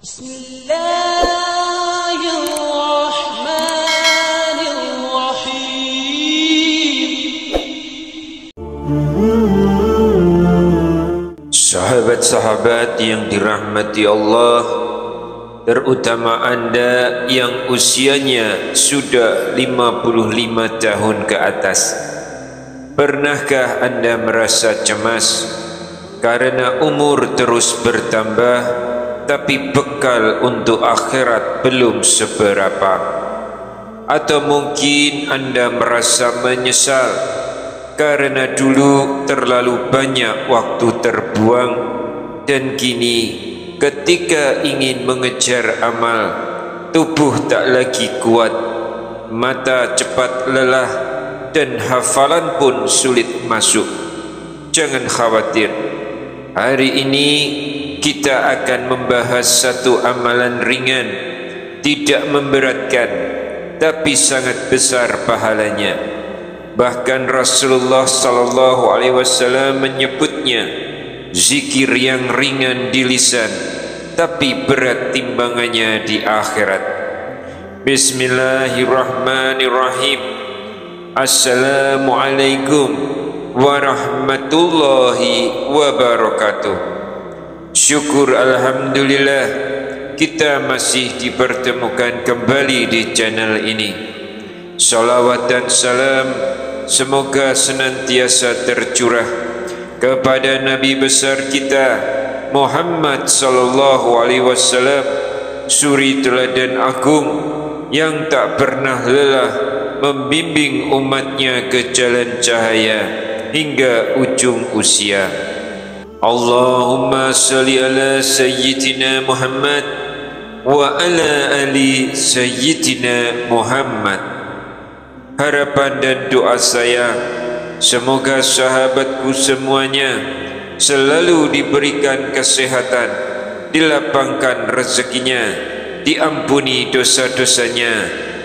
Bismillahirrahmanirrahim. Sahabat-sahabat yang dirahmati Allah, terutama Anda yang usianya sudah 55 tahun ke atas, pernahkah Anda merasa cemas karena umur terus bertambah tapi bekal untuk akhirat belum seberapa? Atau mungkin Anda merasa menyesal karena dulu terlalu banyak waktu terbuang dan kini ketika ingin mengejar amal, tubuh tak lagi kuat, mata cepat lelah dan hafalan pun sulit masuk. Jangan khawatir, hari ini kita akan membahas satu amalan ringan, tidak memberatkan, tapi sangat besar pahalanya. Bahkan Rasulullah SAW menyebutnya zikir yang ringan di lisan, tapi berat timbangannya di akhirat. Bismillahirrahmanirrahim. Assalamualaikum warahmatullahi wabarakatuh. Syukur alhamdulillah kita masih dipertemukan kembali di channel ini. Salawat dan salam semoga senantiasa tercurah kepada Nabi besar kita Muhammad sallallahu alaihi wasallam, suri teladan agung yang tak pernah lelah membimbing umatnya ke jalan cahaya hingga ujung usia. Allahumma salli ala sayyidina Muhammad wa ala ali sayyidina Muhammad. Harapan dan doa saya, semoga sahabatku semuanya selalu diberikan kesehatan, dilapangkan rezekinya, diampuni dosa-dosanya,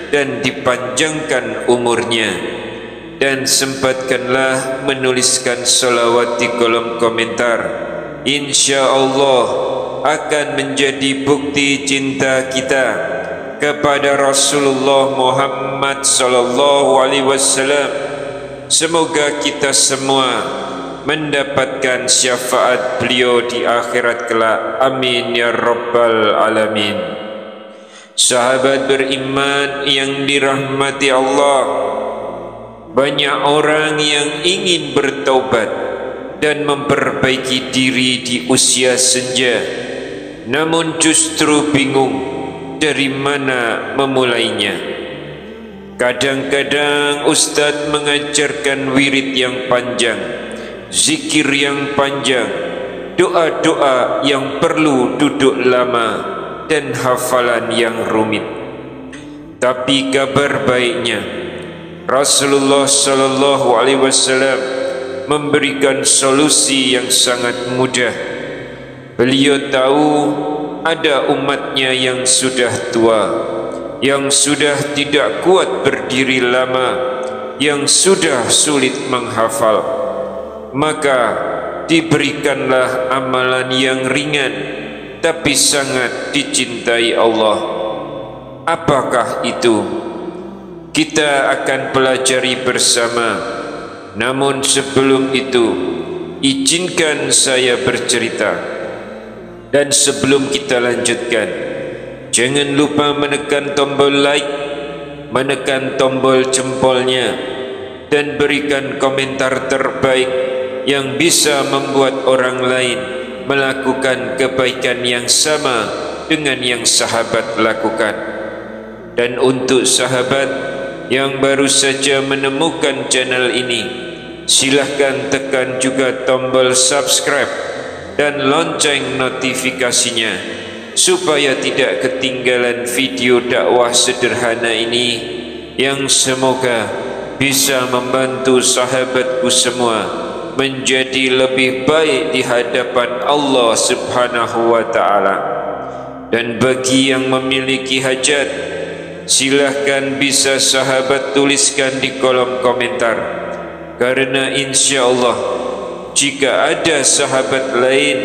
dan dipanjangkan umurnya. Dan sempatkanlah menuliskan salawat di kolom komentar. Insya Allah akan menjadi bukti cinta kita kepada Rasulullah Muhammad sallallahu alaihi wasallam. Semoga kita semua mendapatkan syafaat beliau di akhirat kelak. Amin ya rabbal alamin. Sahabat beriman yang dirahmati Allah, banyak orang yang ingin bertaubat dan memperbaiki diri di usia senja, namun justru bingung dari mana memulainya. Kadang-kadang ustaz mengajarkan wirid yang panjang, zikir yang panjang, doa-doa yang perlu duduk lama, dan hafalan yang rumit. Tapi kabar baiknya, Rasulullah sallallahu alaihi wasallam memberikan solusi yang sangat mudah. Beliau tahu ada umatnya yang sudah tua, yang sudah tidak kuat berdiri lama, yang sudah sulit menghafal. Maka diberikanlah amalan yang ringan tapi sangat dicintai Allah. Apakah itu? Kita akan pelajari bersama. Namun sebelum itu, izinkan saya bercerita. Dan sebelum kita lanjutkan, jangan lupa menekan tombol like, menekan tombol jempolnya, dan berikan komentar terbaik yang bisa membuat orang lain melakukan kebaikan yang sama dengan yang sahabat lakukan. Dan untuk sahabat yang baru saja menemukan channel ini, silahkan tekan juga tombol subscribe dan lonceng notifikasinya supaya tidak ketinggalan video dakwah sederhana ini yang semoga bisa membantu sahabatku semua menjadi lebih baik di hadapan Allah Subhanahu wa taala. Dan bagi yang memiliki hajat, silahkan bisa sahabat tuliskan di kolom komentar, karena insya Allah jika ada sahabat lain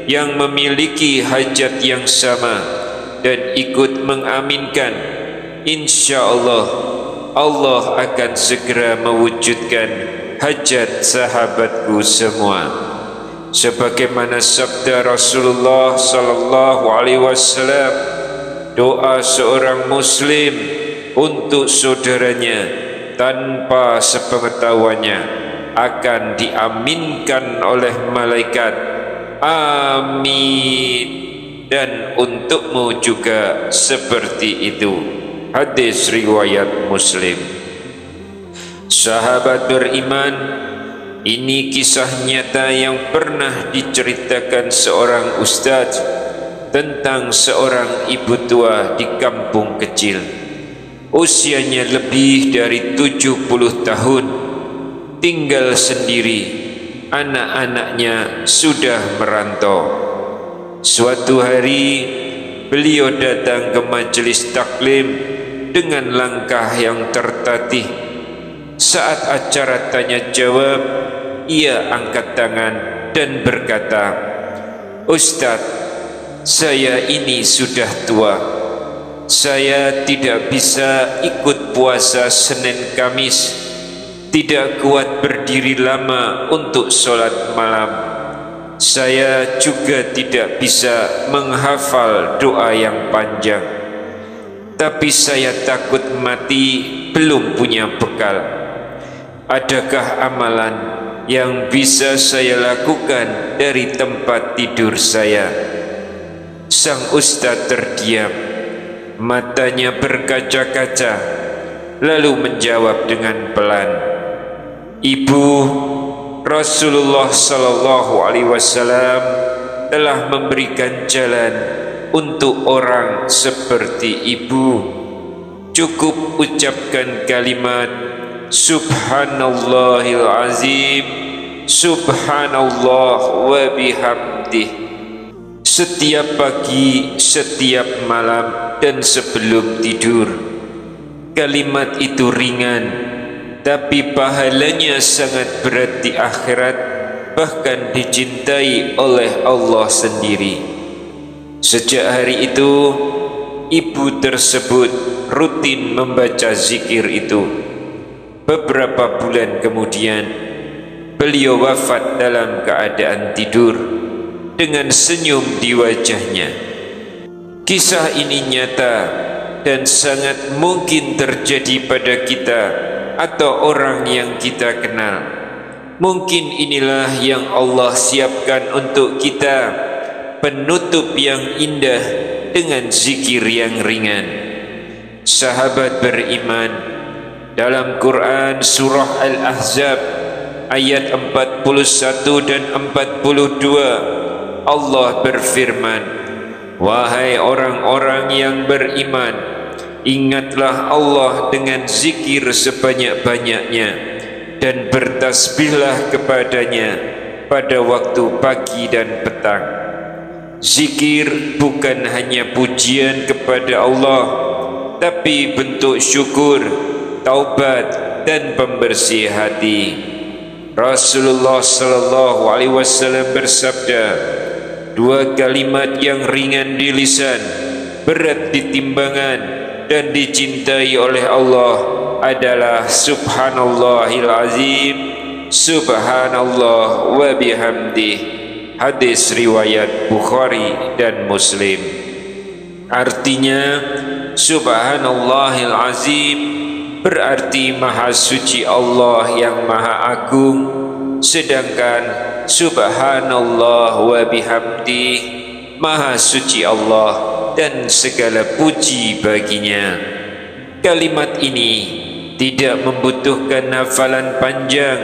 yang memiliki hajat yang sama dan ikut mengaminkan, insya-Allah Allah akan segera mewujudkan hajat sahabatku semua. Sebagaimana sabda Rasulullah sallallahu alaihi wasallam, doa seorang muslim untuk saudaranya tanpa sepengetahuannya akan diaminkan oleh malaikat. Amin. Dan untukmu juga seperti itu. Hadis riwayat Muslim. Sahabat beriman, ini kisah nyata yang pernah diceritakan seorang ustaz tentang seorang ibu tua di kampung kecil. Usianya lebih dari 70 tahun, tinggal sendiri, anak-anaknya sudah merantau. Suatu hari beliau datang ke majelis taklim dengan langkah yang tertatih. Saat acara tanya jawab, ia angkat tangan dan berkata, "Ustaz, saya ini sudah tua. Saya tidak bisa ikut puasa Senin Kamis, tidak kuat berdiri lama untuk sholat malam. Saya juga tidak bisa menghafal doa yang panjang. Tapi saya takut mati belum punya bekal. Adakah amalan yang bisa saya lakukan dari tempat tidur saya?" Sang ustaz terdiam, matanya berkaca-kaca, lalu menjawab dengan pelan, "Ibu, Rasulullah sallallahu alaihi wasallam telah memberikan jalan untuk orang seperti ibu. Cukup ucapkan kalimat Subhanallahil azim, Subhanallah wa bihamdih setiap pagi, setiap malam, dan sebelum tidur. Kalimat itu ringan, tapi pahalanya sangat berat di akhirat, bahkan dicintai oleh Allah sendiri." Sejak hari itu, ibu tersebut rutin membaca zikir itu. Beberapa bulan kemudian, beliau wafat dalam keadaan tidur dengan senyum di wajahnya. Kisah ini nyata dan sangat mungkin terjadi pada kita atau orang yang kita kenal. Mungkin inilah yang Allah siapkan untuk kita, penutup yang indah dengan zikir yang ringan. Sahabat beriman, dalam Quran surah Al-Ahzab ayat 41 dan 42 Allah berfirman, "Wahai orang-orang yang beriman, ingatlah Allah dengan zikir sebanyak-banyaknya dan bertasbihlah kepadanya pada waktu pagi dan petang." Zikir bukan hanya pujian kepada Allah, tapi bentuk syukur, taubat, dan pembersih hati. Rasulullah sallallahu alaihi wasallam bersabda, "Dua kalimat yang ringan di lisan, berat di timbangan, dan dicintai oleh Allah adalah Subhanallahil azim, Subhanallah wa bihamdih." Hadis riwayat Bukhari dan Muslim. Artinya, Subhanallahil azim berarti maha suci Allah yang maha agung, sedangkan Subhanallah wa bihamdih maha suci Allah dan segala puji baginya. Kalimat ini tidak membutuhkan hafalan panjang,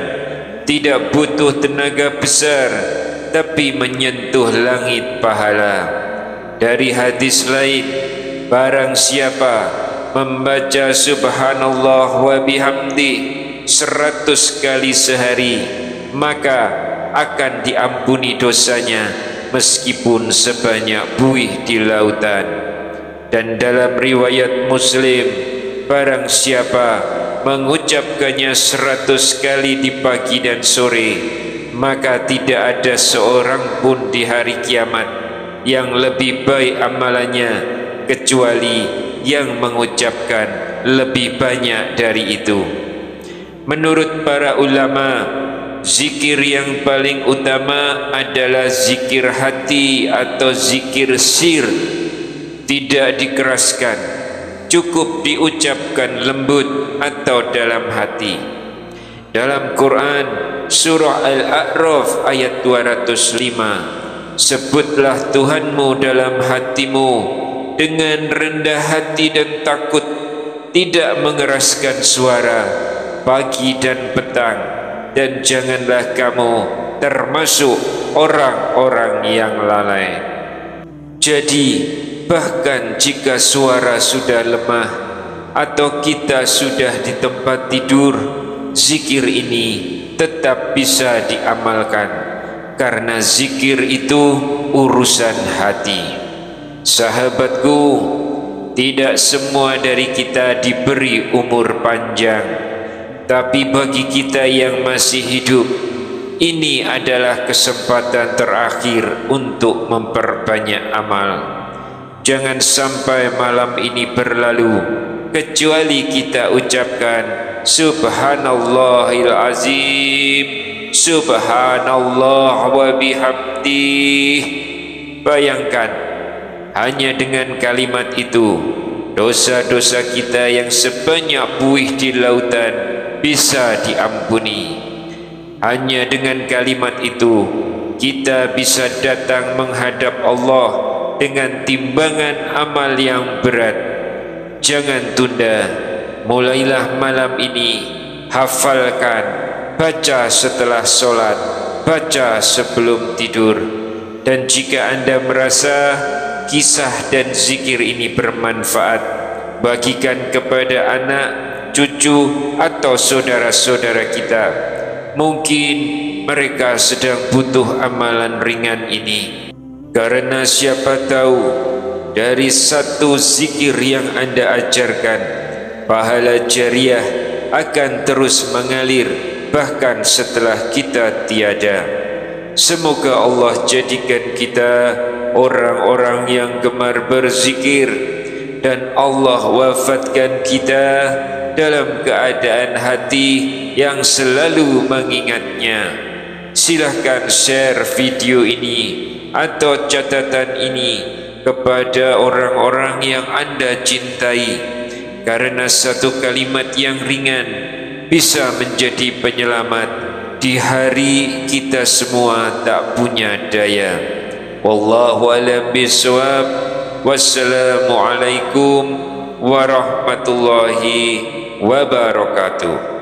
tidak butuh tenaga besar, tapi menyentuh langit pahala. Dari hadis lain, barang siapa membaca Subhanallah wa bihamdi 100 kali sehari, maka akan diampuni dosanya meskipun sebanyak buih di lautan. Dan dalam riwayat Muslim, barang siapa mengucapkannya 100 kali di pagi dan sore, maka tidak ada seorang pun di hari kiamat yang lebih baik amalannya kecuali yang mengucapkan lebih banyak dari itu. Menurut para ulama, zikir yang paling utama adalah zikir hati atau zikir sir. Tidak dikeraskan, cukup diucapkan lembut atau dalam hati. Dalam Quran surah Al-A'raf ayat 205, sebutlah Tuhanmu dalam hatimu dengan rendah hati dan takut, tidak mengeraskan suara pagi dan petang, dan janganlah kamu termasuk orang-orang yang lalai. Jadi bahkan jika suara sudah lemah atau kita sudah di tempat tidur, zikir ini tetap bisa diamalkan, karena zikir itu urusan hati. Sahabatku, tidak semua dari kita diberi umur panjang, tapi bagi kita yang masih hidup, ini adalah kesempatan terakhir untuk memperbanyak amal. Jangan sampai malam ini berlalu kecuali kita ucapkan Subhanallahil Azim, Subhanallah wa bihamdih. Bayangkan, hanya dengan kalimat itu dosa-dosa kita yang sebanyak buih di lautan bisa diampuni. Hanya dengan kalimat itu kita bisa datang menghadap Allah dengan timbangan amal yang berat. Jangan tunda, mulailah malam ini, hafalkan, baca setelah sholat, baca sebelum tidur. Dan jika Anda merasa kisah dan zikir ini bermanfaat, bagikan kepada anak, cucu atau saudara-saudara kita. Mungkin mereka sedang butuh amalan ringan ini, karena siapa tahu dari satu zikir yang Anda ajarkan, pahala jariah akan terus mengalir bahkan setelah kita tiada. Semoga Allah jadikan kita orang-orang yang gemar berzikir, dan Allah wafatkan kita dalam keadaan hati yang selalu mengingatnya. Silahkan share video ini atau catatan ini kepada orang-orang yang Anda cintai, karena satu kalimat yang ringan bisa menjadi penyelamat di hari kita semua tak punya daya. Wallahu a'lam bishawab. Wassalamualaikum warahmatullahi wabarakatuh.